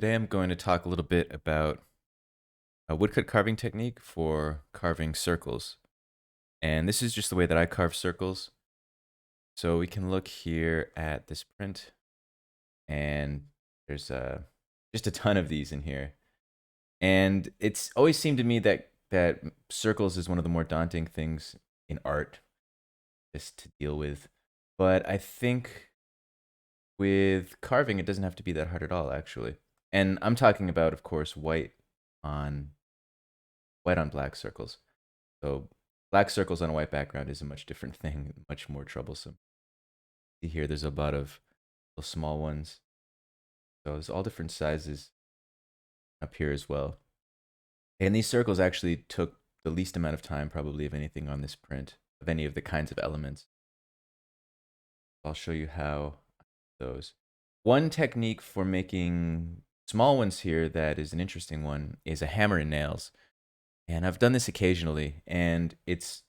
Today I'm going to talk a little bit about a woodcut carving technique for carving circles. And this is just the way that I carve circles. So we can look here at this print, and there's just a ton of these in here. And it's always seemed to me that circles is one of the more daunting things in art just to deal with. But I think with carving, it doesn't have to be that hard at all, actually. And I'm talking about, of course, on white on black circles. So black circles on a white background is a much different thing, much more troublesome. See here, there's a lot of little small ones. So there's all different sizes up here as well. And these circles actually took the least amount of time, probably, of anything on this print, of any of the kinds of elements. I'll show you how those. One technique for making small ones here that is an interesting one is a hammer and nails. And I've done this occasionally, and it's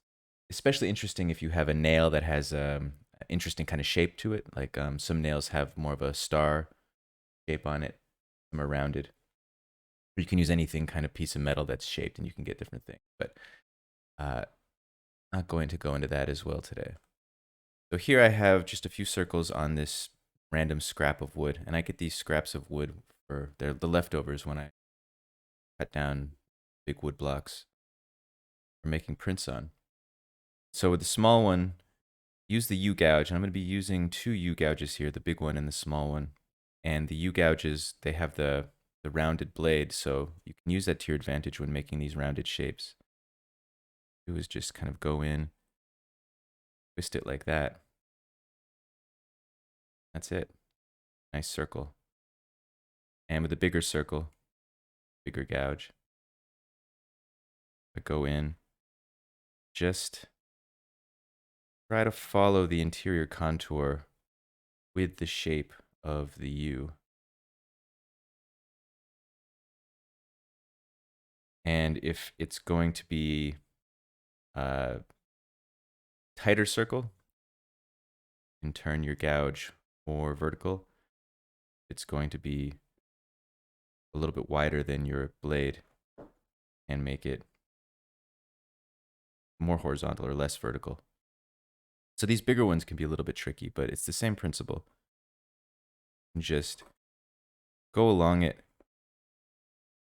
especially interesting if you have a nail that has an interesting kind of shape to it. Like some nails have more of a star shape on it, some are rounded. Or you can use anything kind of piece of metal that's shaped, and you can get different things. But not going to go into that as well today. So here I have just a few circles on this random scrap of wood, and I get these scraps of wood they're the leftovers when I cut down big wood blocks for making prints on. So with the small one, use the U-gouge, and I'm going to be using two U-gouges here, the big one and the small one. And the U-gouges, they have the rounded blade, so you can use that to your advantage when making these rounded shapes. Do is just kind of go in, twist it like that. That's it. Nice circle. And with a bigger circle, bigger gouge, I go in, just try to follow the interior contour with the shape of the U. And if it's going to be a tighter circle, you can turn your gouge more vertical. It's going to be a little bit wider than your blade and make it more horizontal or less vertical. So these bigger ones can be a little bit tricky, but it's the same principle. Just go along it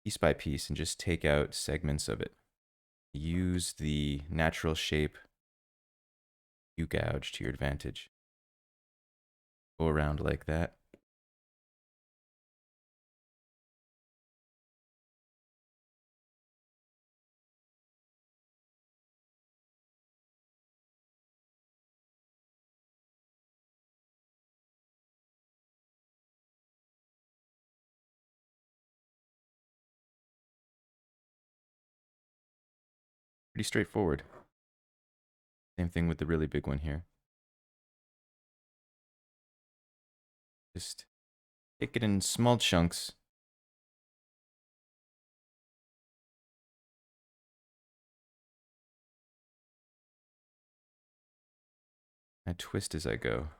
piece by piece and just take out segments of it. Use the natural shape U-gouge to your advantage. Go around like that. Pretty straightforward. Same thing with the really big one here. Just take it in small chunks. I twist as I go.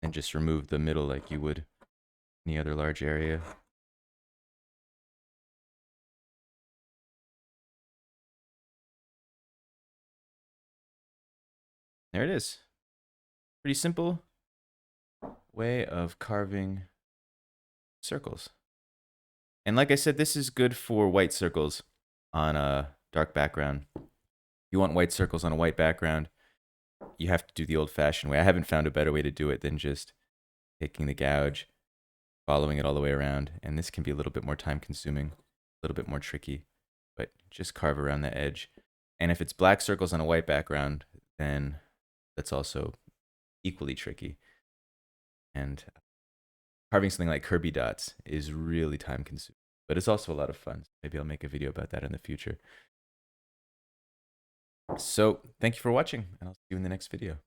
And just remove the middle like you would any other large area. There it is. Pretty simple way of carving circles. And like I said, this is good for white circles on a dark background. You want white circles on a white background, you have to do the old-fashioned way. I haven't found a better way to do it than just taking the gouge, following it all the way around. And this can be a little bit more time-consuming, a little bit more tricky, but just carve around the edge. And if it's black circles on a white background, then that's also equally tricky. And carving something like Kirby dots is really time-consuming, but it's also a lot of fun. Maybe I'll make a video about that in the future. So thank you for watching, and I'll see you in the next video.